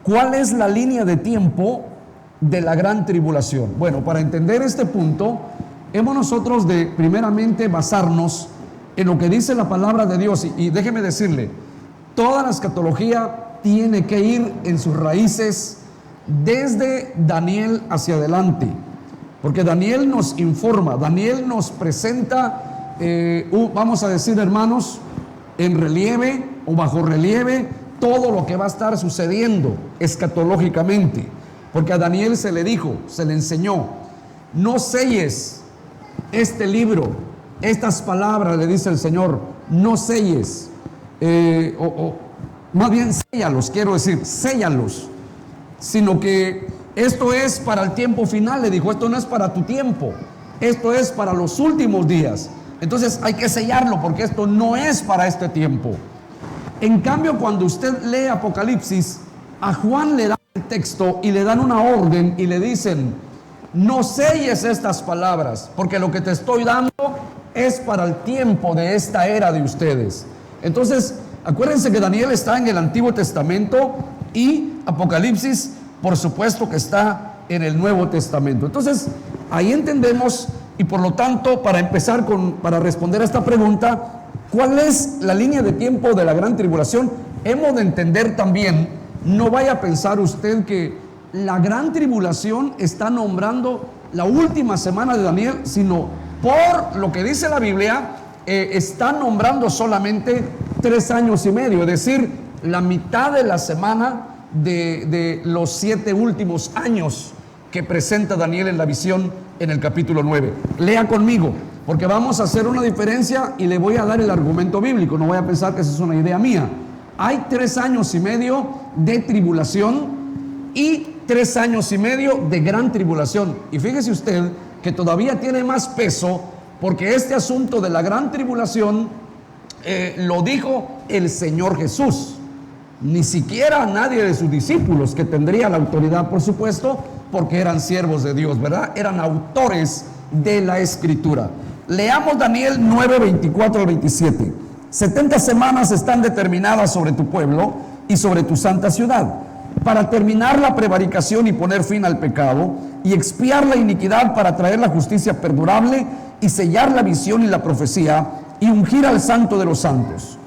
¿Cuál es la línea de tiempo de la gran tribulación? Bueno, para entender este punto, hemos nosotros de primeramente basarnos en lo que dice la palabra de Dios. Y déjeme decirle, toda la escatología tiene que ir en sus raíces desde Daniel hacia adelante, porque Daniel nos informa, Daniel nos presenta, vamos a decir, hermanos, en relieve o bajo relieve todo lo que va a estar sucediendo escatológicamente, porque a Daniel se le dijo, se le enseñó: no selles este libro, estas palabras, le dice el Señor, no selles, más bien séllalos, quiero decir, séllalos, sino que esto es para el tiempo final. Le dijo, esto no es para tu tiempo, esto es para los últimos días. Entonces hay que sellarlo, porque esto no es para este tiempo. En cambio, cuando usted lee Apocalipsis, a Juan le dan el texto y le dan una orden y le dicen: no selles estas palabras, porque lo que te estoy dando es para el tiempo de esta era de ustedes. Entonces, acuérdense que Daniel está en el Antiguo Testamento y Apocalipsis, por supuesto, que está en el Nuevo Testamento. Entonces, ahí entendemos, y por lo tanto, para empezar para responder a esta pregunta, ¿cuál es la línea de tiempo de la gran tribulación? Hemos de entender también, no vaya a pensar usted que la gran tribulación está nombrando la última semana de Daniel, sino por lo que dice la Biblia, está nombrando solamente 3 años y medio, es decir, la mitad de la semana de los 7 últimos años que presenta Daniel en la visión en el capítulo 9. Lea conmigo, porque vamos a hacer una diferencia y le voy a dar el argumento bíblico. No voy a pensar que esa es una idea mía. Hay 3 años y medio de tribulación y 3 años y medio de gran tribulación. Y fíjese usted que todavía tiene más peso, porque este asunto de la gran tribulación lo dijo el Señor Jesús. Ni siquiera nadie de sus discípulos, que tendría la autoridad, por supuesto, porque eran siervos de Dios, ¿verdad? Eran autores de la Escritura. Leamos Daniel 9, 24 al 27. 70 semanas están determinadas sobre tu pueblo y sobre tu santa ciudad, para terminar la prevaricación y poner fin al pecado, y expiar la iniquidad, para traer la justicia perdurable, y sellar la visión y la profecía, y ungir al santo de los santos.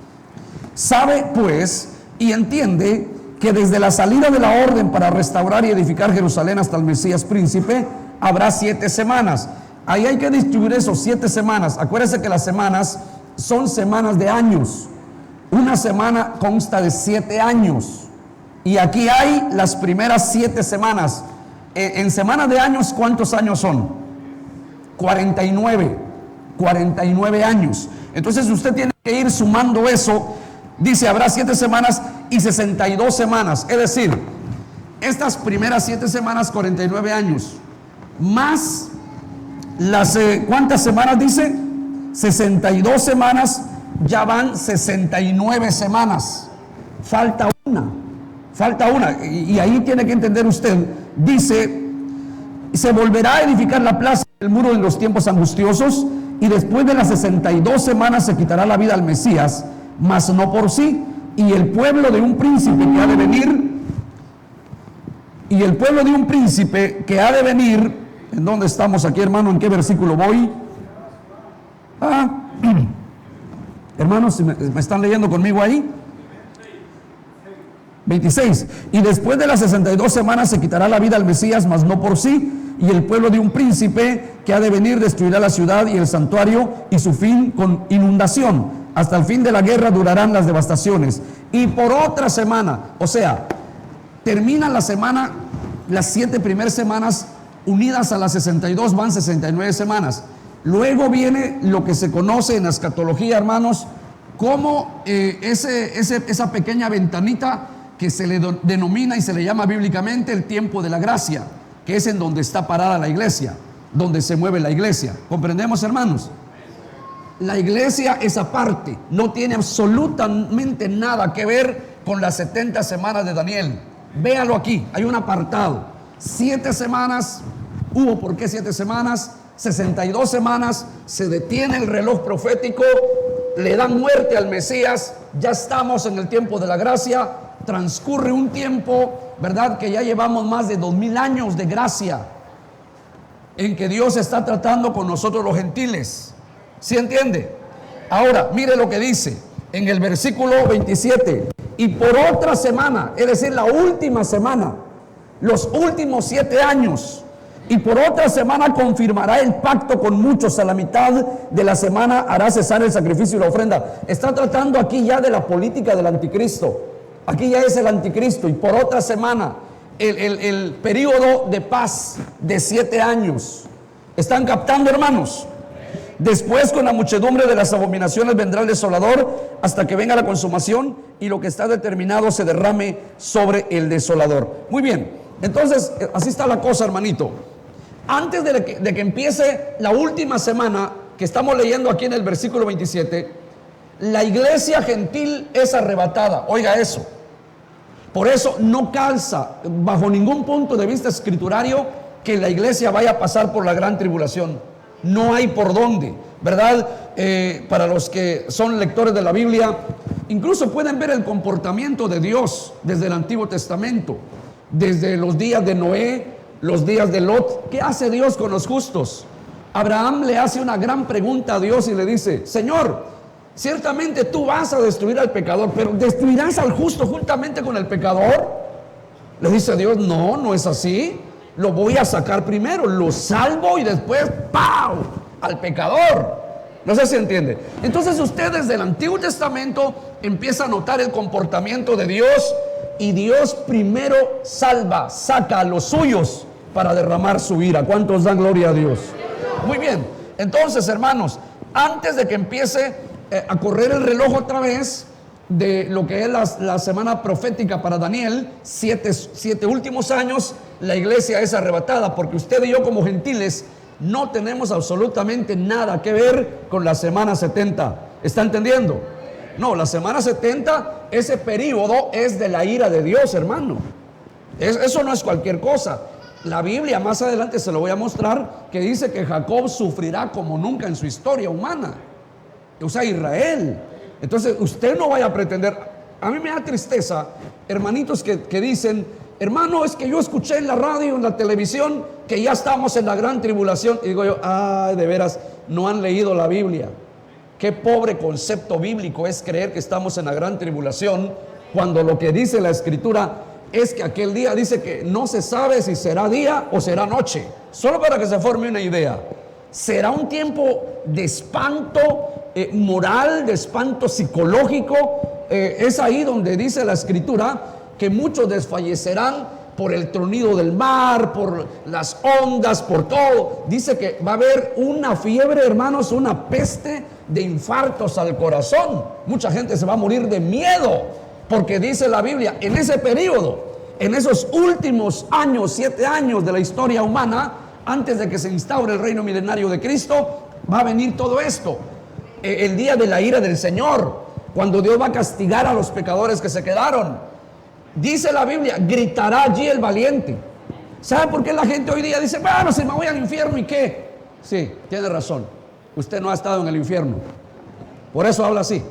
Sabe pues y entiende que desde la salida de la orden para restaurar y edificar Jerusalén hasta el Mesías príncipe, habrá 7 semanas. Ahí hay que distribuir esos 7 semanas. Acuérdese que las semanas son semanas de años. Una semana consta de 7 años. Y aquí hay las primeras 7 semanas. En semanas de años, ¿cuántos años son? 49 años. Entonces usted tiene que ir sumando eso. Dice, habrá 7 semanas y 62 semanas. Es decir, estas primeras 7 semanas, 49 años. Más las, ¿cuántas semanas dice? 62 semanas, ya van 69 semanas. Falta una. Y ahí tiene que entender usted. Dice, se volverá a edificar la plaza del muro en los tiempos angustiosos, y después de las 62 semanas se quitará la vida al Mesías, mas no por sí, y el pueblo de un príncipe que ha de venir, ¿en dónde estamos aquí, hermano? ¿En qué versículo voy? Hermanos, ¿me están leyendo conmigo ahí? 26. Y después de las 62 semanas se quitará la vida al Mesías, mas no por sí, y el pueblo de un príncipe que ha de venir destruirá la ciudad y el santuario, y su fin con inundación. Hasta el fin de la guerra durarán las devastaciones. Y por otra semana, o sea, termina la semana, las 7 primeras semanas unidas a las 62 van 69 semanas. Luego viene lo que se conoce en la escatología, hermanos, como esa pequeña ventanita que se le denomina y se le llama bíblicamente el tiempo de la gracia, que es en donde está parada la iglesia, donde se mueve la iglesia. ¿Comprendemos, hermanos? La iglesia es aparte, no tiene absolutamente nada que ver con las 70 semanas de Daniel. Véalo aquí, hay un apartado. 7 semanas, ¿por qué 7 semanas? 62 semanas, se detiene el reloj profético, le dan muerte al Mesías, ya estamos en el tiempo de la gracia, transcurre un tiempo ¿verdad?, que ya llevamos más de 2000 años de gracia en que Dios está tratando con nosotros los gentiles. ¿Sí entiende? Ahora, mire lo que dice en el versículo 27. Y por otra semana, es decir, la última semana, los últimos 7 años, y por otra semana confirmará el pacto con muchos. A la mitad de la semana hará cesar el sacrificio y la ofrenda. Está tratando aquí ya de la política del anticristo. Aquí ya es el anticristo. Y por otra semana, el periodo de paz de 7 años. ¿Están captando, hermanos? Después, con la muchedumbre de las abominaciones vendrá el desolador, hasta que venga la consumación y lo que está determinado se derrame sobre el desolador. Muy bien, entonces así está la cosa, hermanito. Antes de que empiece la última semana que estamos leyendo aquí en el versículo 27, la iglesia gentil es arrebatada. Oiga eso. Por eso no calza bajo ningún punto de vista escriturario que la iglesia vaya a pasar por la gran tribulación. No hay por dónde, ¿verdad? Para los que son lectores de la Biblia, incluso pueden ver el comportamiento de Dios desde el Antiguo Testamento, desde los días de Noé, los días de Lot. ¿Qué hace Dios con los justos? Abraham le hace una gran pregunta a Dios y le dice: Señor, ciertamente tú vas a destruir al pecador, pero ¿destruirás al justo juntamente con el pecador? Le dice Dios: no, no es así. Lo voy a sacar primero, lo salvo y después ¡pau!, al pecador. No sé si entiende. Entonces usted desde el Antiguo Testamento empieza a notar el comportamiento de Dios, y Dios primero salva, saca a los suyos para derramar su ira. ¿Cuántos dan gloria a Dios? Muy bien, entonces, hermanos, antes de que empiece a correr el reloj otra vez de lo que es la semana profética para Daniel, 7 últimos años, la iglesia es arrebatada, porque usted y yo como gentiles no tenemos absolutamente nada que ver con la semana 70. ¿Está entendiendo? No, la semana 70, ese periodo es de la ira de Dios, hermano. Eso no es cualquier cosa. La Biblia más adelante se lo voy a mostrar, que dice que Jacob sufrirá como nunca en su historia humana. O sea, Israel. Entonces usted no vaya a pretender. A mí me da tristeza, hermanitos que dicen: hermano, es que yo escuché en la radio, en la televisión, que ya estamos en la gran tribulación. Y digo yo: ay, de veras, no han leído la Biblia. Qué pobre concepto bíblico es creer que estamos en la gran tribulación, cuando lo que dice la Escritura es que aquel día dice que no se sabe si será día o será noche. Solo para que se forme una idea. Será un tiempo de espanto moral, de espanto psicológico. Es ahí donde dice la Escritura que muchos desfallecerán por el tronido del mar, por las ondas, por todo. Dice que va a haber una fiebre, hermanos, una peste de infartos al corazón. Mucha gente se va a morir de miedo, porque dice la Biblia, en ese periodo, en esos últimos años, 7 años de la historia humana, antes de que se instaure el reino milenario de Cristo, va a venir todo esto. El día de la ira del Señor, cuando Dios va a castigar a los pecadores que se quedaron. Dice la Biblia: gritará allí el valiente. ¿Sabe por qué la gente hoy día dice: bueno, si me voy al infierno, ¿y qué? Sí, tiene razón. Usted no ha estado en el infierno. Por eso habla así.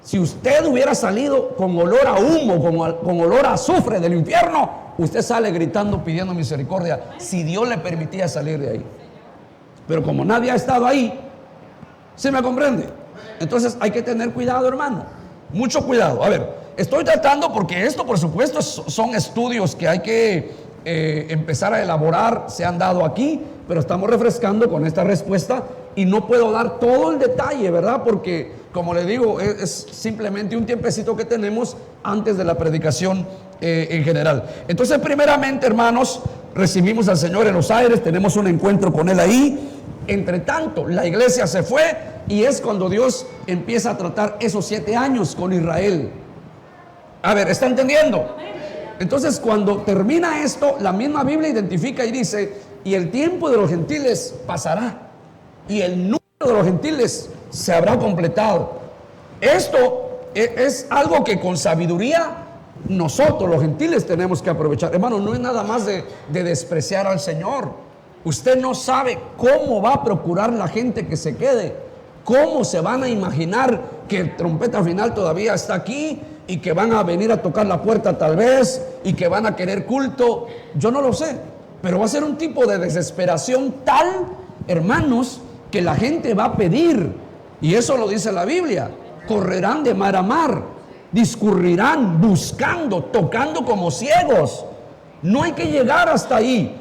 Si usted hubiera salido con olor a humo, con olor a azufre del infierno, usted sale gritando, pidiendo misericordia, si Dios le permitía salir de ahí. Pero como nadie ha estado ahí, ¿sí me comprende? Entonces hay que tener cuidado, hermano. Mucho cuidado. A ver, estoy tratando, porque esto por supuesto son estudios que hay que empezar a elaborar, se han dado aquí, pero estamos refrescando con esta respuesta y no puedo dar todo el detalle, ¿verdad? Porque, como le digo, es simplemente un tiempecito que tenemos antes de la predicación en general. Entonces, primeramente, hermanos, recibimos al Señor en los aires, tenemos un encuentro con Él ahí. Entre tanto, la iglesia se fue, y es cuando Dios empieza a tratar esos 7 años con Israel. A ver, ¿está entendiendo? Entonces, cuando termina esto, la misma Biblia identifica y dice: y el tiempo de los gentiles pasará, y el número de los gentiles se habrá completado. Esto es algo que con sabiduría nosotros los gentiles tenemos que aprovechar. Hermano, no es nada más de despreciar al Señor. Usted no sabe cómo va a procurar la gente que se quede. ¿Cómo se van a imaginar que el trompeta final todavía está aquí? y que van a venir a tocar la puerta tal vez y que van a querer culto. Yo no lo sé, pero va a ser un tipo de desesperación tal, hermanos, que la gente va a pedir, y eso lo dice la Biblia: correrán de mar a mar, discurrirán buscando, tocando como ciegos. No hay que llegar hasta ahí.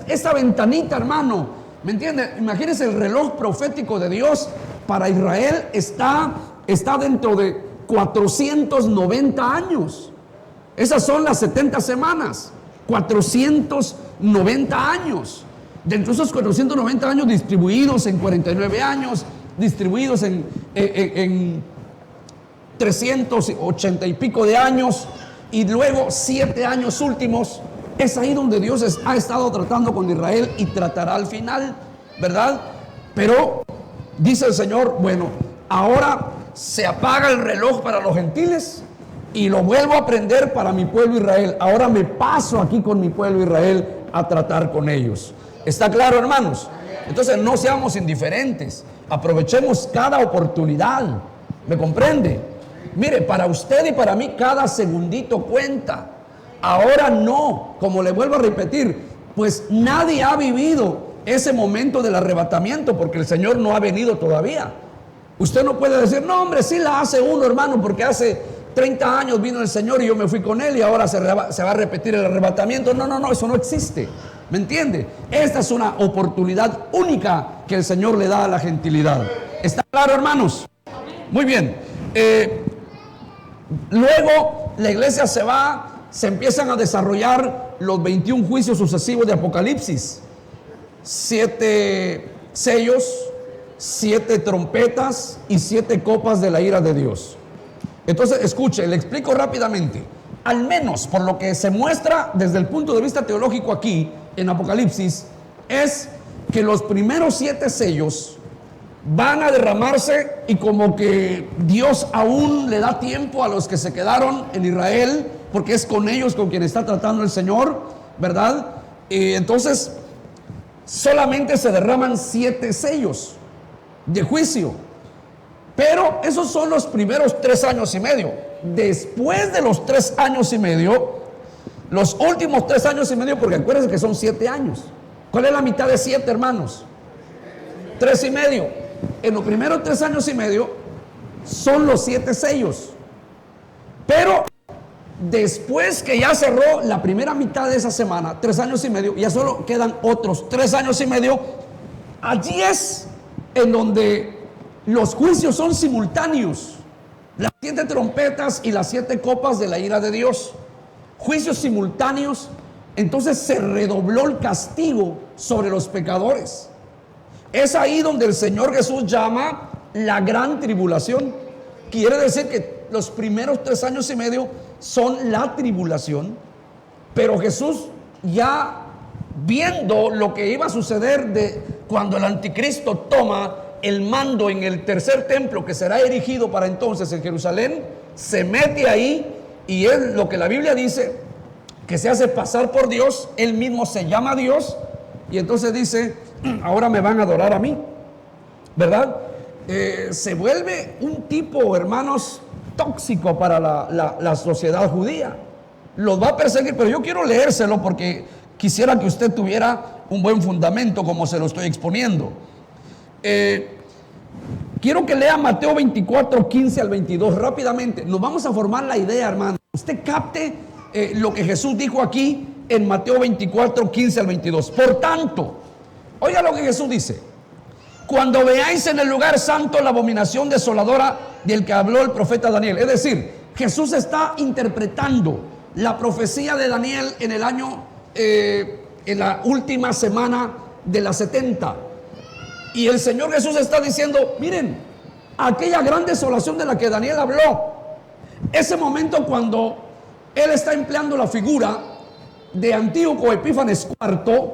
Esta ventanita, hermano, ¿me entiende? Imagínense, el reloj profético de Dios para Israel está dentro de 490 años. Esas son las 70 semanas. 490 años. Dentro de esos 490 años, distribuidos en 49 años, distribuidos en 380 y pico de años, y luego 7 años últimos. Es ahí donde Dios ha estado tratando con Israel y tratará al final, ¿verdad? Pero dice el Señor: bueno, ahora se apaga el reloj para los gentiles y lo vuelvo a prender para mi pueblo Israel. Ahora me paso aquí con mi pueblo Israel a tratar con ellos. ¿Está claro, hermanos? Entonces no seamos indiferentes, aprovechemos cada oportunidad. ¿Me comprende? Mire, para usted y para mí cada segundito cuenta. Ahora no, como le vuelvo a repetir, pues nadie ha vivido ese momento del arrebatamiento, porque el Señor no ha venido todavía. Usted no puede decir: no, hombre, sí la hace uno, hermano, porque hace 30 años vino el Señor y yo me fui con Él y ahora se va a repetir el arrebatamiento. No, eso no existe. ¿Me entiende? Esta es una oportunidad única que el Señor le da a la gentilidad. ¿Está claro, hermanos? Muy bien. Luego la iglesia se empiezan a desarrollar los 21 juicios sucesivos de Apocalipsis. 7 sellos, 7 trompetas y 7 copas de la ira de Dios. Entonces, escuche, le explico rápidamente. Al menos por lo que se muestra desde el punto de vista teológico aquí en Apocalipsis, es que los primeros 7 sellos van a derramarse, y como que Dios aún le da tiempo a los que se quedaron en Israel, porque es con ellos con quien está tratando el Señor, ¿verdad? Entonces solamente se derraman 7 sellos de juicio, pero esos son los primeros 3 años y medio. Después de los 3 años y medio, los últimos 3 años y medio, porque acuérdense que son 7 años. ¿Cuál es la mitad de 7, hermanos? 3 y medio. En los primeros 3 años y medio son los 7 sellos, pero después que ya cerró la primera mitad de esa semana, 3 años y medio, ya solo quedan otros 3 años y medio. Allí es en donde los juicios son simultáneos. Las 7 trompetas y las 7 copas de la ira de Dios. Juicios simultáneos. Entonces se redobló el castigo sobre los pecadores. Es ahí donde el Señor Jesús llama la gran tribulación. Quiere decir que los primeros 3 años y medio son la tribulación, pero Jesús, ya viendo lo que iba a suceder de cuando el anticristo toma el mando en el tercer templo que será erigido para entonces en Jerusalén, se mete ahí, y es lo que la Biblia dice, que se hace pasar por Dios. Él mismo se llama Dios, y entonces dice: ahora me van a adorar a mí, ¿verdad? Se vuelve un tipo, hermanos, tóxico para la sociedad judía. Los va a perseguir, pero yo quiero leérselo porque quisiera que usted tuviera un buen fundamento como se lo estoy exponiendo. Quiero que lea Mateo 24, 15 al 22 rápidamente. Nos vamos a formar la idea, hermano. Usted capte lo que Jesús dijo aquí en Mateo 24, 15 al 22. Por tanto, oiga lo que Jesús dice: cuando veáis en el lugar santo la abominación desoladora del que habló el profeta Daniel. Es decir, Jesús está interpretando la profecía de Daniel en el año, en la última semana de las 70. Y el Señor Jesús está diciendo: miren, aquella gran desolación de la que Daniel habló, ese momento cuando él está empleando la figura de Antíoco Epífanes IV,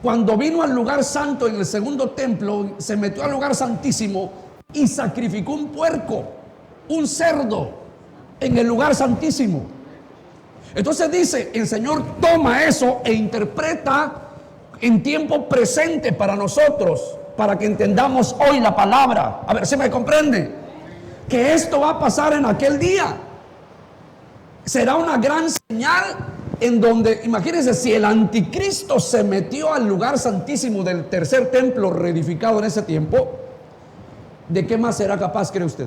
cuando vino al lugar santo en el segundo templo, se metió al lugar santísimo y sacrificó un puerco, un cerdo, en el lugar santísimo. Entonces dice, el Señor toma eso e interpreta en tiempo presente para nosotros, para que entendamos hoy la palabra. A ver si me comprende, que esto va a pasar en aquel día. será una gran señal en donde, imagínense, si el anticristo se metió al lugar santísimo del tercer templo reedificado en ese tiempo, ¿de qué más será capaz, cree usted?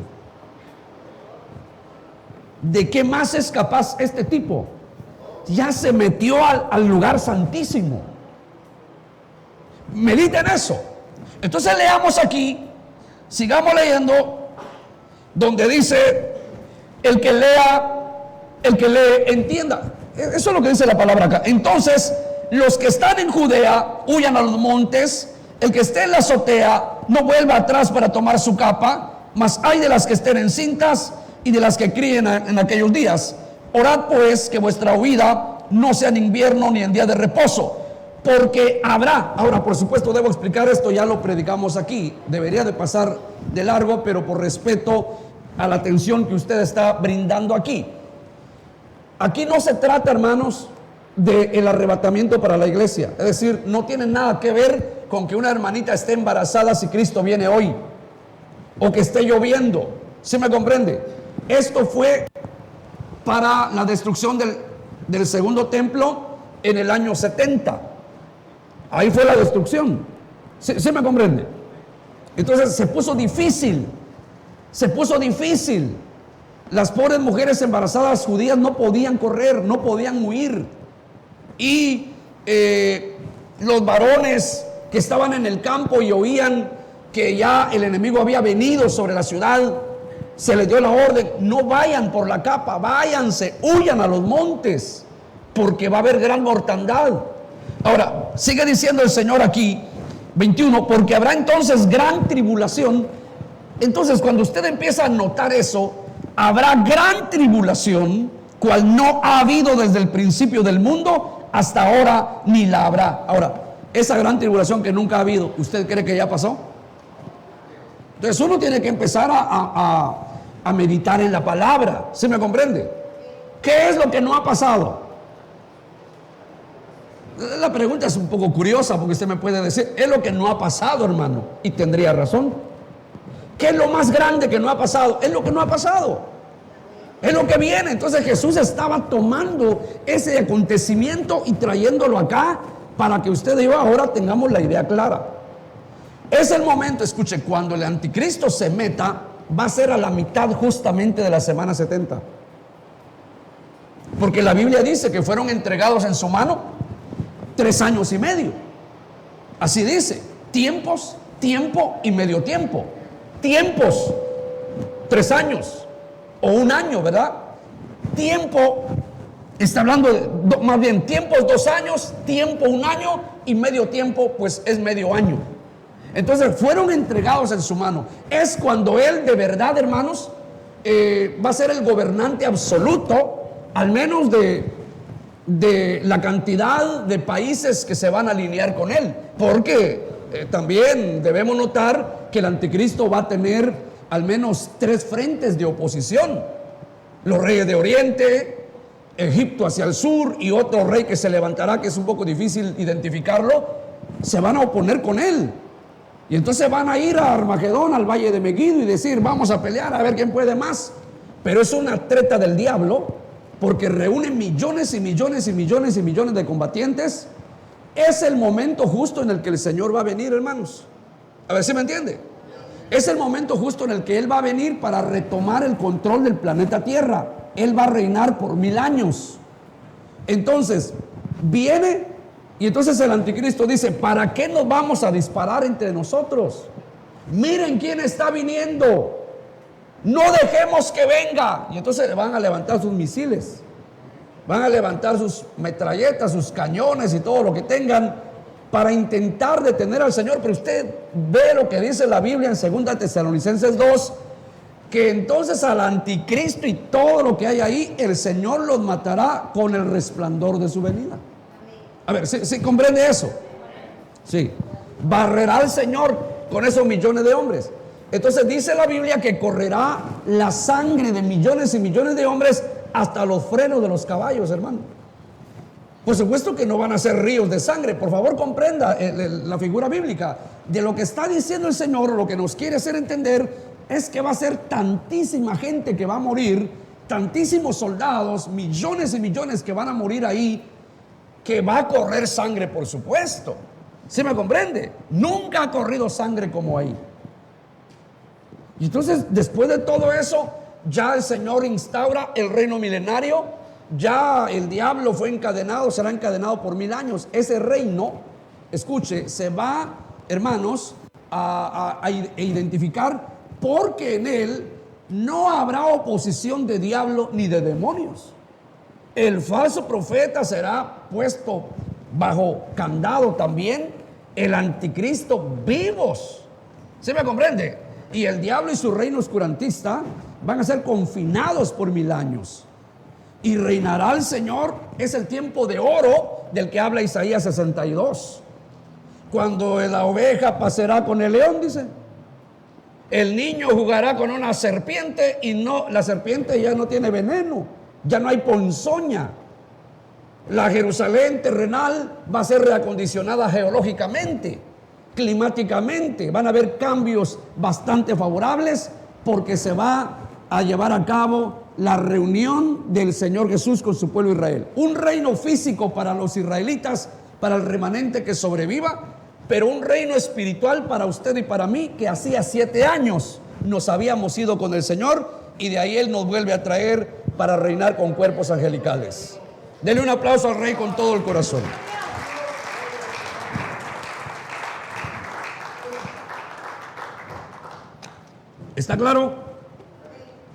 ¿De qué más es capaz este tipo? Ya se metió al lugar santísimo. Mediten eso. Entonces leamos aquí, sigamos leyendo, donde dice, el que lee, entienda. Eso es lo que dice la palabra acá. Entonces, los que están en Judea, huyan a los montes. El que esté en la azotea, no vuelva atrás para tomar su capa. Mas hay de las que estén encintas y de las que críen en aquellos días. Orad pues que vuestra huida no sea en invierno ni en día de reposo, porque habrá. Ahora, por supuesto, debo explicar esto, ya lo predicamos aquí. Debería de pasar de largo, pero por respeto a la atención que usted está brindando aquí. Aquí no se trata, hermanos, del arrebatamiento para la iglesia. Es decir, no tiene nada que ver con que una hermanita esté embarazada si Cristo viene hoy, o que esté lloviendo. ¿Sí me comprende? Esto fue para la destrucción del segundo templo en el año 70. Ahí fue la destrucción. ¿Sí me comprende? Entonces se puso difícil. Las pobres mujeres embarazadas judías no podían correr, no podían huir. Y los varones que estaban en el campo y oían que ya el enemigo había venido sobre la ciudad, se les dio la orden: no vayan por la capa, váyanse, huyan a los montes, porque va a haber gran mortandad. Ahora, sigue diciendo el Señor aquí, 21, porque habrá entonces gran tribulación. Entonces, cuando usted empieza a notar eso, habrá gran tribulación, cual no ha habido desde el principio del mundo hasta ahora, ni la habrá. Ahora, esa gran tribulación que nunca ha habido, ¿usted cree que ya pasó? Entonces uno tiene que empezar a meditar en la palabra. ¿Sí me comprende? ¿Qué es lo que no ha pasado? La pregunta es un poco curiosa, porque usted me puede decir: es lo que no ha pasado, hermano, y tendría razón. ¿Qué es lo más grande que no ha pasado? Es lo que no ha pasado, es lo que viene. Entonces Jesús estaba tomando ese acontecimiento y trayéndolo acá para que usted y yo ahora tengamos la idea clara. Es el momento, escuche, cuando el anticristo se meta, va a ser a la mitad justamente de la semana 70. Porque la Biblia dice que fueron entregados en su mano 3 años y medio. Así dice: tiempos, tiempo y medio tiempo. Tiempos, 3 años o 1 año, ¿verdad? Tiempo, está hablando de, más bien, tiempos 2 años, tiempo 1 año y medio tiempo, pues es medio año. Entonces fueron entregados en su mano. Es cuando Él de verdad, hermanos, va a ser el gobernante absoluto, al menos de la cantidad de países que se van a alinear con Él. Porque también debemos notar que el anticristo va a tener al menos 3 frentes de oposición: los reyes de Oriente, Egipto hacia el sur, y otro rey que se levantará, que es un poco difícil identificarlo. Se van a oponer con él, y entonces van a ir a Armagedón, al valle de Megiddo, y decir: vamos a pelear a ver quién puede más. Pero es una treta del diablo, porque reúne millones y millones y millones y millones de combatientes. Es el momento justo en el que el Señor va a venir, hermanos. A ver si me entiende. Es el momento justo en el que Él va a venir para retomar el control del planeta Tierra. Él va a reinar por 1000 años. Entonces viene, y entonces el anticristo dice: ¿para qué nos vamos a disparar entre nosotros? Miren quién está viniendo, no dejemos que venga. Y entonces van a levantar sus misiles, van a levantar sus metralletas, sus cañones y todo lo que tengan para intentar detener al Señor. Pero usted ve lo que dice la Biblia en 2 Tesalonicenses 2, que entonces al anticristo y todo lo que hay ahí, el Señor los matará con el resplandor de su venida. A ver, ¿sí comprende eso? Sí. Barrerá al Señor con esos millones de hombres. Entonces dice la Biblia que correrá la sangre de millones y millones de hombres hasta los frenos de los caballos, hermano. Por supuesto que no van a ser ríos de sangre. Por favor, comprenda la figura bíblica de lo que está diciendo el Señor. Lo que nos quiere hacer entender es que va a ser tantísima gente que va a morir, tantísimos soldados, millones y millones que van a morir ahí, que va a correr sangre, por supuesto. ¿Sí me comprende? Nunca ha corrido sangre como ahí. Y entonces, después de todo eso, ya el Señor instaura el reino milenario. Ya el diablo fue encadenado, será encadenado por 1000 años. Ese reino, escuche, se va, hermanos, a identificar, porque en él no habrá oposición de diablo ni de demonios. El falso profeta será puesto bajo candado también. El anticristo vivos. ¿Sí me comprende? Y el diablo y su reino oscurantista van a ser confinados por 1000 años. Y reinará el Señor. Es el tiempo de oro del que habla Isaías 62. Cuando la oveja pasará con el león, dice. El niño jugará con una serpiente, y no, la serpiente ya no tiene veneno, ya no hay ponzoña. La Jerusalén terrenal va a ser reacondicionada geológicamente, climáticamente. Van a haber cambios bastante favorables, porque se va a llevar a cabo la reunión del Señor Jesús con su pueblo Israel. Un reino físico para los israelitas, para el remanente que sobreviva, pero un reino espiritual para usted y para mí, que hacía 7 años nos habíamos ido con el Señor, y de ahí Él nos vuelve a traer para reinar con cuerpos angelicales. Denle un aplauso al Rey con todo el corazón. ¿Está claro?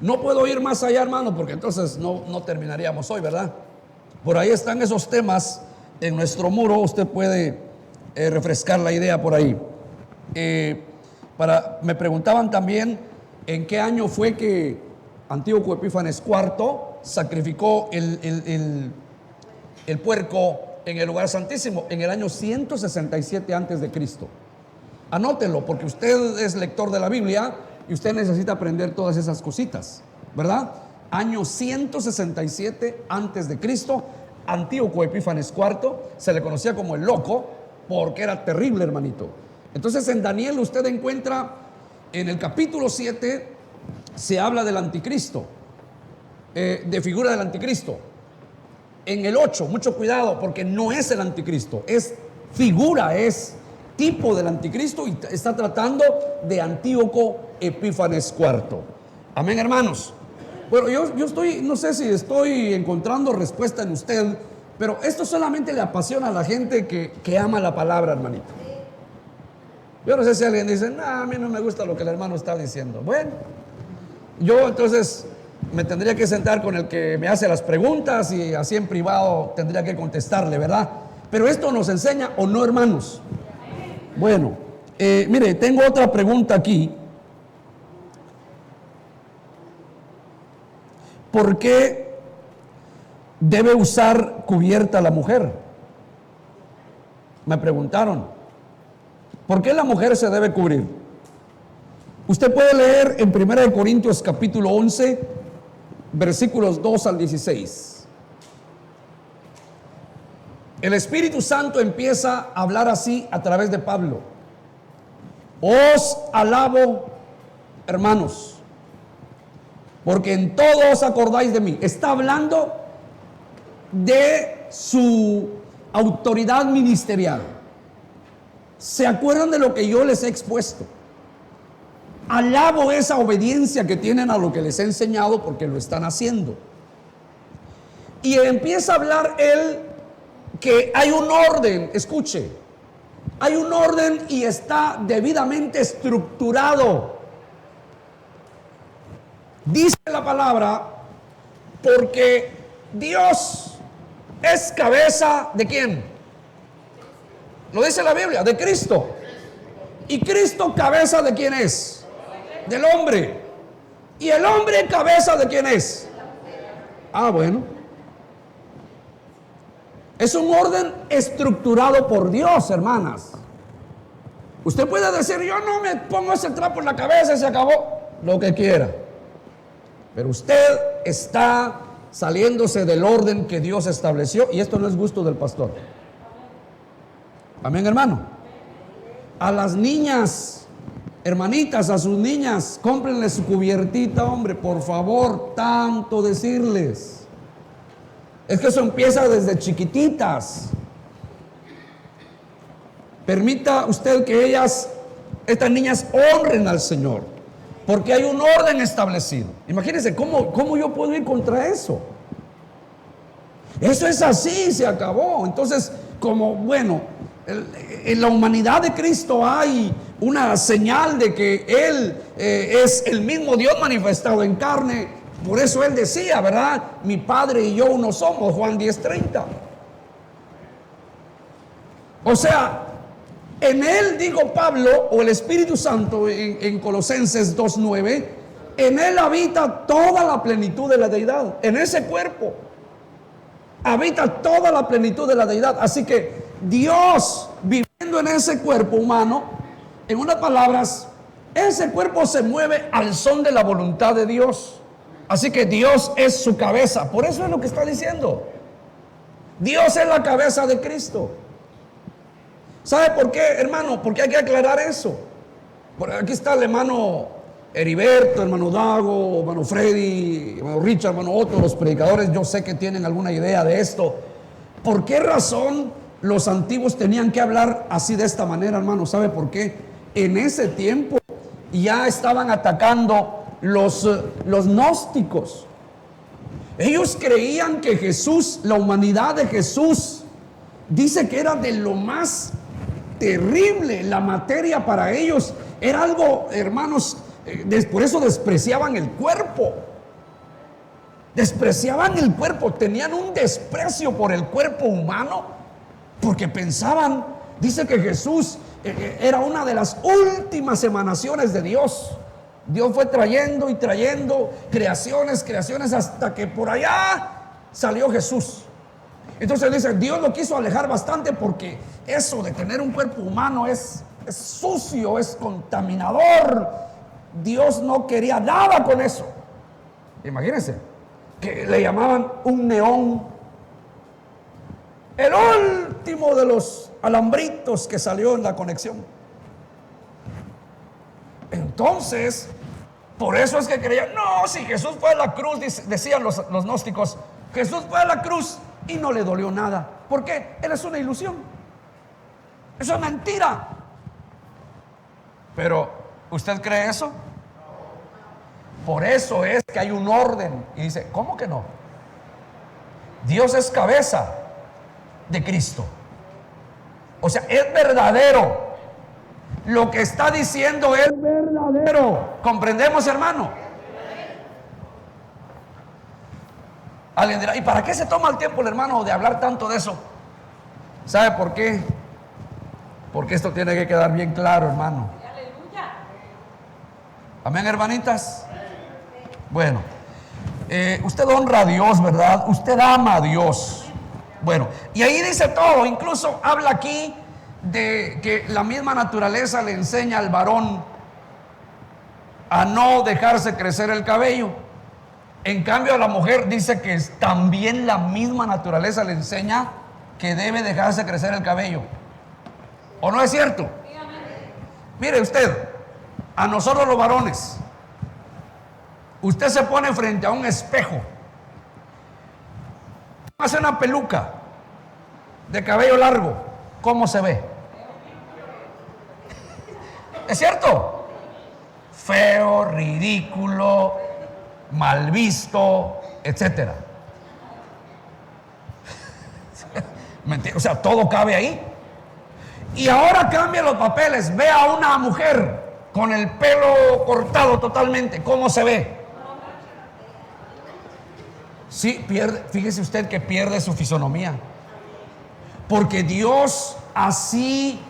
No puedo ir más allá, hermano, porque entonces no terminaríamos hoy, ¿verdad? Por ahí están esos temas en nuestro muro. Usted puede refrescar la idea por ahí. Me preguntaban también en qué año fue que Antíoco Epífanes IV sacrificó el puerco en el lugar santísimo. En el año 167 antes de Cristo. Anótelo, porque usted es lector de la Biblia y usted necesita aprender todas esas cositas, ¿verdad? Año 167 antes de Cristo. Antíoco Epífanes IV se le conocía como el loco, porque era terrible, hermanito. Entonces, en Daniel usted encuentra, en el capítulo 7 se habla del anticristo, de figura del anticristo. En el 8, mucho cuidado, porque no es el anticristo, es figura, es tipo del anticristo, y está tratando de Antíoco Epífanes IV. Amén, hermanos. Bueno, yo estoy, no sé si estoy encontrando respuesta en usted, pero esto solamente le apasiona a la gente que ama la palabra, hermanito. Yo no sé si alguien dice, no, a mí no me gusta lo que el hermano está diciendo. Bueno, yo entonces me tendría que sentar con el que me hace las preguntas, y así en privado tendría que contestarle, ¿verdad? Pero esto nos enseña, ¿o no, hermanos? Bueno, mire, tengo otra pregunta aquí. ¿Por qué debe usar cubierta la mujer? Me preguntaron. ¿Por qué la mujer se debe cubrir? Usted puede leer en 1 Corintios capítulo 11, versículos 2 al 16. El Espíritu Santo empieza a hablar así a través de Pablo. Os alabo, hermanos, porque en todo os acordáis de mí. Está hablando de su autoridad ministerial. ¿Se acuerdan de lo que yo les he expuesto? Alabo esa obediencia que tienen a lo que les he enseñado, porque lo están haciendo. Y empieza a hablar él que hay un orden. Escuche, hay un orden y está debidamente estructurado. Dice la palabra, porque Dios es cabeza ¿de quién? Lo dice la Biblia, de Cristo. ¿Y Cristo cabeza de quién es? Del hombre. ¿Y el hombre cabeza de quién es? Ah, bueno. Es un orden estructurado por Dios, hermanas. Usted puede decir, yo no me pongo ese trapo en la cabeza y se acabó. Lo que quiera. Pero usted está saliéndose del orden que Dios estableció, y esto no es gusto del pastor. Amén, hermano. A las niñas Hermanitas, a sus niñas, cómprenle su cubiertita, hombre, por favor, tanto decirles. Es que eso empieza desde chiquititas. Permita usted que estas niñas honren al Señor, porque hay un orden establecido. Imagínense cómo yo puedo ir contra eso. Eso es así, se acabó. Entonces, en la humanidad de Cristo hay una señal de que Él es el mismo Dios manifestado en carne. Por eso Él decía, ¿verdad? Mi Padre y yo uno somos, Juan 10:30. O sea, en Él, dijo Pablo, o el Espíritu Santo en Colosenses 2:9, en Él habita toda la plenitud de la deidad. En ese cuerpo habita toda la plenitud de la deidad. Así que Dios, viviendo en ese cuerpo humano, en unas palabras, ese cuerpo se mueve al son de la voluntad de Dios. Así que Dios es su cabeza. Por eso es lo que está diciendo. Dios es la cabeza de Cristo. ¿Sabe por qué, hermano? Porque hay que aclarar eso. Aquí está el hermano Heriberto, hermano Dago, hermano Freddy, hermano Richard, hermano Otto, los predicadores. Yo sé que tienen alguna idea de esto. ¿Por qué razón los antiguos tenían que hablar así de esta manera, hermano? ¿Sabe por qué? En ese tiempo ya estaban atacando los gnósticos. Ellos creían que Jesús, la humanidad de Jesús, dice que era de lo más terrible. La materia para ellos era algo, hermanos, por eso despreciaban el cuerpo. Despreciaban el cuerpo, tenían un desprecio por el cuerpo humano, porque pensaban, dice que Jesús era una de las últimas emanaciones de Dios. Dios fue trayendo y trayendo creaciones hasta que por allá salió Jesús. Entonces dice, Dios lo quiso alejar bastante porque eso de tener un cuerpo humano es sucio, es contaminador. Dios no quería nada con eso. Imagínense que le llamaban un neón, el último de los alambritos que salió en la conexión. Entonces, por eso es que creían, no, si Jesús fue a la cruz, decían los gnósticos, Jesús fue a la cruz y no le dolió nada. ¿Por qué? Él es una ilusión. Eso es mentira. Pero, ¿usted cree eso? Por eso es que hay un orden. Y dice, ¿cómo que no? Dios es cabeza de Cristo. O sea, es verdadero. Lo que está diciendo es verdadero. ¿Comprendemos, hermano? Alguien dirá, ¿y para qué se toma el tiempo el hermano de hablar tanto de eso? ¿Sabe por qué? Porque esto tiene que quedar bien claro, hermano. Amén, hermanitas. Bueno, usted honra a Dios, ¿verdad? Usted ama a Dios. Bueno, y ahí dice todo. Incluso habla aquí de que la misma naturaleza le enseña al varón a no dejarse crecer el cabello. En cambio a la mujer dice que también la misma naturaleza le enseña que debe dejarse crecer el cabello. ¿O no es cierto? Mire usted, a nosotros los varones, usted se pone frente a un espejo, hace una peluca de cabello largo, ¿cómo se ve? ¿Es cierto? Feo, ridículo, mal visto, etcétera. O sea, todo cabe ahí. Y ahora cambia los papeles. Ve a una mujer con el pelo cortado totalmente, ¿cómo se ve? Sí, pierde. Fíjese usted que pierde su fisonomía, porque Dios así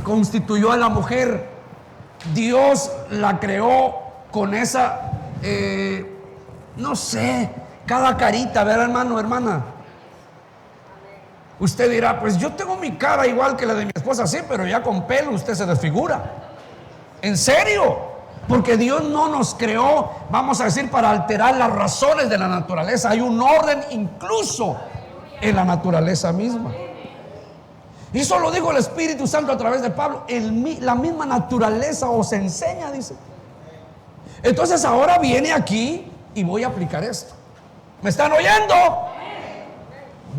constituyó a la mujer. Dios la creó con esa, no sé, cada carita, ¿verdad, hermano, hermana? Usted dirá, pues yo tengo mi cara igual que la de mi esposa, sí, pero ya con pelo usted se desfigura. ¿En serio? Porque Dios no nos creó, vamos a decir, para alterar las razones de la naturaleza. Hay un orden incluso en la naturaleza misma. Y eso lo dijo el Espíritu Santo a través de Pablo. La misma naturaleza os enseña, dice. Entonces ahora viene aquí y voy a aplicar esto. ¿Me están oyendo?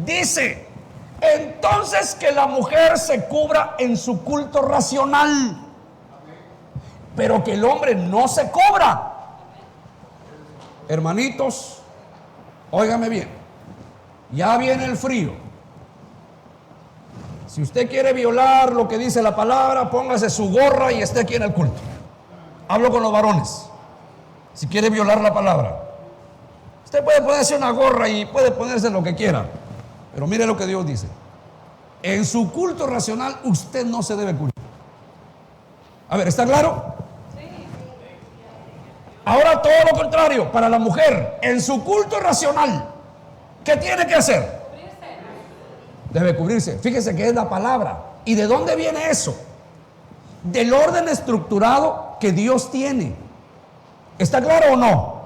Dice, entonces que la mujer se cubra en su culto racional, pero que el hombre no se cubra. Hermanitos, óigame bien, ya viene el frío. Si usted quiere violar lo que dice la palabra, póngase su gorra y esté aquí en el culto. Hablo con los varones. Si quiere violar la palabra, usted puede ponerse una gorra y puede ponerse lo que quiera, pero mire lo que Dios dice. En su culto racional usted no se debe cubrir. A ver, ¿está claro? Ahora todo lo contrario, para la mujer, en su culto racional, ¿qué tiene que hacer? Debe cubrirse. Fíjese que es la palabra. ¿Y de dónde viene eso? Del orden estructurado que Dios tiene. ¿Está claro o no?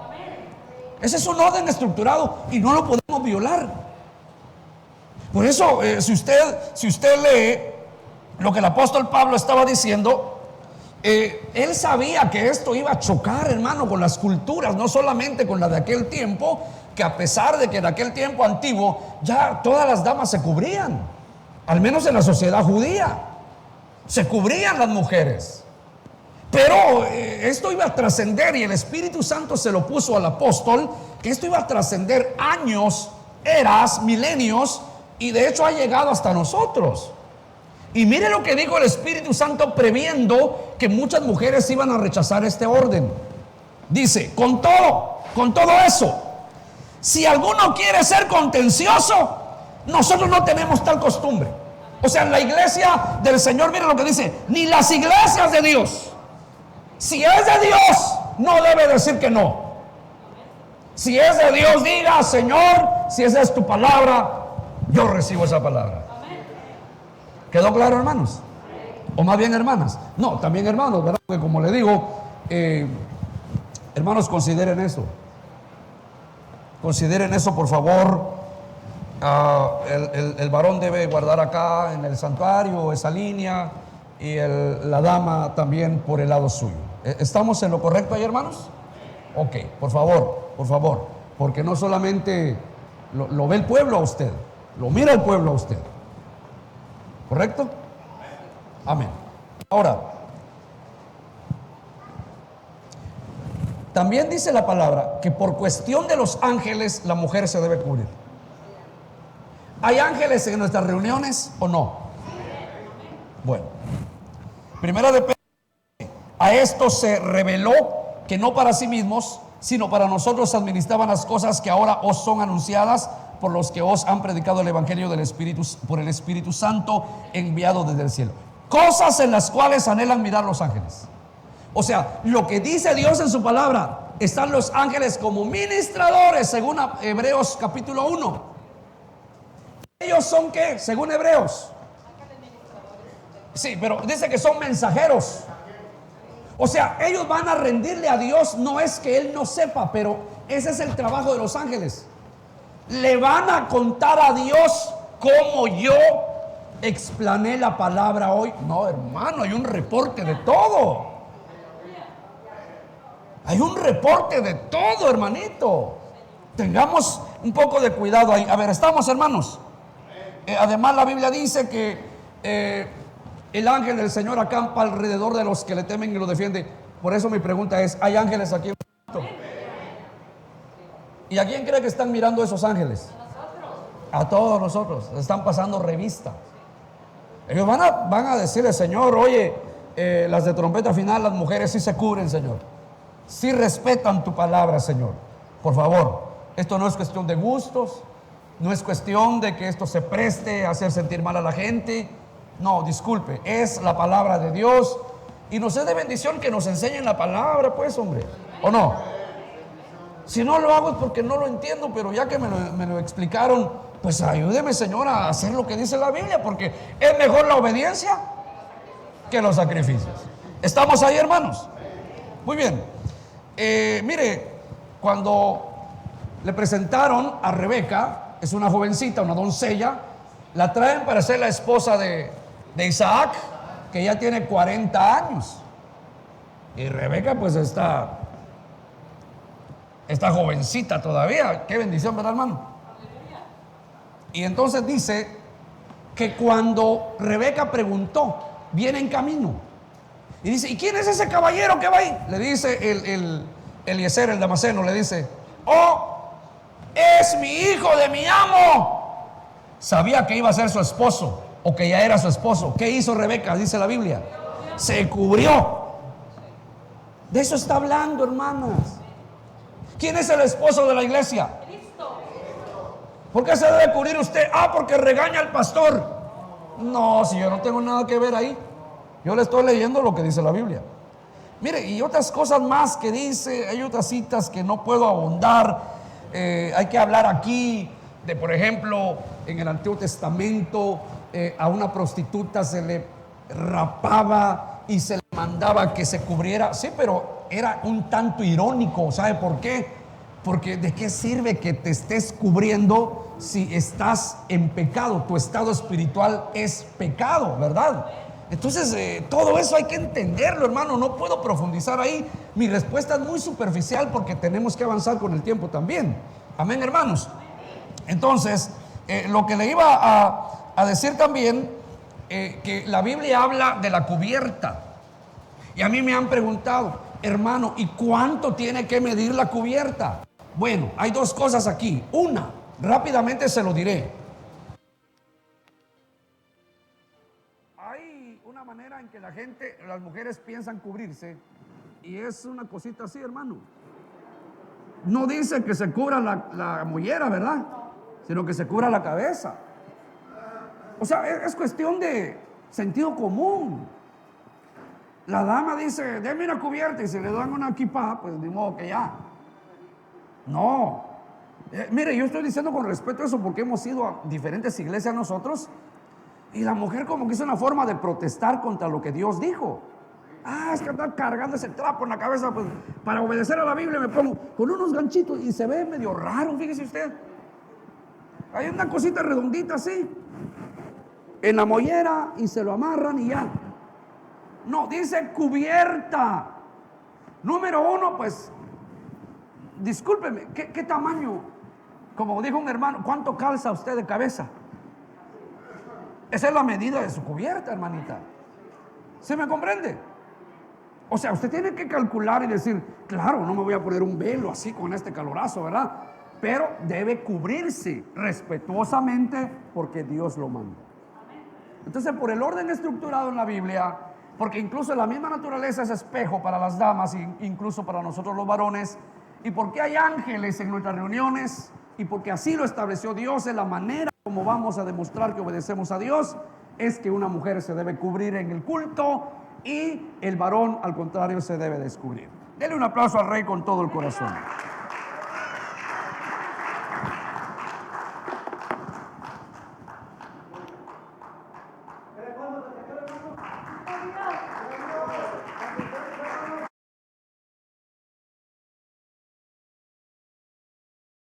Ese es un orden estructurado y no lo podemos violar. Por eso, si usted lee lo que el apóstol Pablo estaba diciendo, él sabía que esto iba a chocar, hermano, con las culturas, no solamente con la de aquel tiempo, que a pesar de que en aquel tiempo antiguo ya todas las damas se cubrían, al menos en la sociedad judía, se cubrían las mujeres. Pero esto iba a trascender, y el Espíritu Santo se lo puso al apóstol, que esto iba a trascender años, eras, milenios, y de hecho ha llegado hasta nosotros. Y mire lo que dijo el Espíritu Santo previendo que muchas mujeres iban a rechazar este orden. Dice, con todo eso, si alguno quiere ser contencioso, nosotros no tenemos tal costumbre. O sea, en la iglesia del Señor, mire lo que dice, ni las iglesias de Dios. Si es de Dios, no debe decir que no. Si es de Dios, diga, Señor, si esa es tu palabra, yo recibo esa palabra. ¿Quedó claro, hermanos? O más bien, hermanas. No, también hermanos, ¿verdad? Porque como le digo, hermanos, consideren eso. Consideren eso, por favor. El varón debe guardar acá en el santuario esa línea, y la dama también por el lado suyo. ¿Estamos en lo correcto ahí, hermanos? Ok, por favor, porque no solamente lo ve el pueblo a usted, lo mira el pueblo a usted. ¿Correcto? Amén. Ahora, también dice la palabra que por cuestión de los ángeles la mujer se debe cubrir. ¿Hay ángeles en nuestras reuniones o no? Bueno, primera de Pedro, a esto se reveló que no para sí mismos, sino para nosotros administraban las cosas que ahora os son anunciadas por los que os han predicado el evangelio del Espíritu, por el Espíritu Santo enviado desde el cielo. Cosas en las cuales anhelan mirar los ángeles. O sea, lo que dice Dios en su palabra, están los ángeles como ministradores, según Hebreos capítulo 1. ¿Ellos son qué? Según Hebreos. Sí, pero dice que son mensajeros. O sea, ellos van a rendirle a Dios. No es que Él no sepa, pero ese es el trabajo de los ángeles. Le van a contar a Dios cómo yo explané la palabra hoy. No, hermano, hay un reporte de todo. Hay un reporte de todo, hermanito. Tengamos un poco de cuidado ahí. A ver, ¿estamos, hermanos? Además, la Biblia dice que el ángel del Señor acampa alrededor de los que le temen y lo defiende. Por eso mi pregunta es, ¿hay ángeles aquí en el mundo? ¿Y a quién cree que están mirando esos ángeles? A todos nosotros. Están pasando revista. Ellos van a decirle, Señor, oye, las de trompeta final, las mujeres sí se cubren, Señor. Sí respetan tu palabra, Señor. Por favor, esto no es cuestión de gustos. No es cuestión de que esto se preste a hacer sentir mal a la gente. No, disculpe, es la palabra de Dios. Y nos es de bendición que nos enseñen la palabra, pues, hombre. ¿O no? Si no lo hago es porque no lo entiendo, pero ya que me lo explicaron, pues ayúdeme, Señor, a hacer lo que dice la Biblia, porque es mejor la obediencia que los sacrificios. ¿Estamos ahí, hermanos? Muy bien. Mire, cuando le presentaron a Rebeca, es una jovencita, una doncella, La traen para ser la esposa de Isaac, que ya tiene 40 años. Y Rebeca pues está jovencita todavía. Qué bendición, ¿verdad, hermano? Y entonces dice que cuando Rebeca preguntó, viene en camino. Y dice, ¿y quién es ese caballero que va ahí? Le dice el Eliezer, el damaseno, le dice, oh, es mi hijo de mi amo. Sabía que iba a ser su esposo, o que ya era su esposo. ¿Qué hizo Rebeca? Dice la Biblia. Se cubrió. De eso está hablando, hermanas. ¿Quién es el esposo de la iglesia? Cristo. ¿Por qué se debe cubrir usted? Ah, porque regaña al pastor. No, si yo no tengo nada que ver ahí. Yo le estoy leyendo lo que dice la Biblia. Mire, y otras cosas más que dice. Hay otras citas que no puedo abundar. Hay que hablar aquí de, por ejemplo, en el Antiguo Testamento, a una prostituta se le rapaba y se le mandaba que se cubriera. Sí, pero era un tanto irónico. ¿Sabe por qué? Porque ¿de qué sirve que te estés cubriendo si estás en pecado? Tu estado espiritual es pecado, ¿verdad? Entonces, todo eso hay que entenderlo, hermano. No puedo profundizar ahí. Mi respuesta es muy superficial porque tenemos que avanzar con el tiempo también. Amén, hermanos. Entonces, lo que le iba a decir también, que la Biblia habla de la cubierta. Y a mí me han preguntado, hermano, ¿y cuánto tiene que medir la cubierta? Bueno, hay dos cosas aquí. Una, rápidamente se lo diré. Hay una manera en que la gente, las mujeres piensan cubrirse, y es una cosita así, hermano. No dice que se cubra la mollera, ¿verdad? Sino que se cubra la cabeza. O sea, es cuestión de sentido común. La dama dice, déme una cubierta, y si le dan una equipa, pues de modo que ya. No. Mire, yo estoy diciendo con respeto a eso porque hemos ido a diferentes iglesias nosotros, y la mujer como que hizo una forma de protestar contra lo que Dios dijo. Ah, es que andar cargando ese trapo en la cabeza, pues para obedecer a la Biblia me pongo con unos ganchitos y se ve medio raro, fíjese usted. Hay una cosita redondita así en la mollera y se lo amarran y ya. No, dice cubierta. Número uno, pues, discúlpeme, ¿qué tamaño? Como dijo un hermano, ¿cuánto calza usted de cabeza? Esa es la medida de su cubierta, hermanita. ¿Se me comprende? O sea, usted tiene que calcular y decir, claro, no me voy a poner un velo así con este calorazo, ¿verdad? Pero debe cubrirse respetuosamente porque Dios lo manda. Entonces, por el orden estructurado en la Biblia, porque incluso la misma naturaleza es espejo para las damas e incluso para nosotros los varones, y porque hay ángeles en nuestras reuniones, y porque así lo estableció Dios, en la manera como vamos a demostrar que obedecemos a Dios, es que una mujer se debe cubrir en el culto y el varón, al contrario, se debe descubrir. Dele un aplauso al Rey con todo el corazón.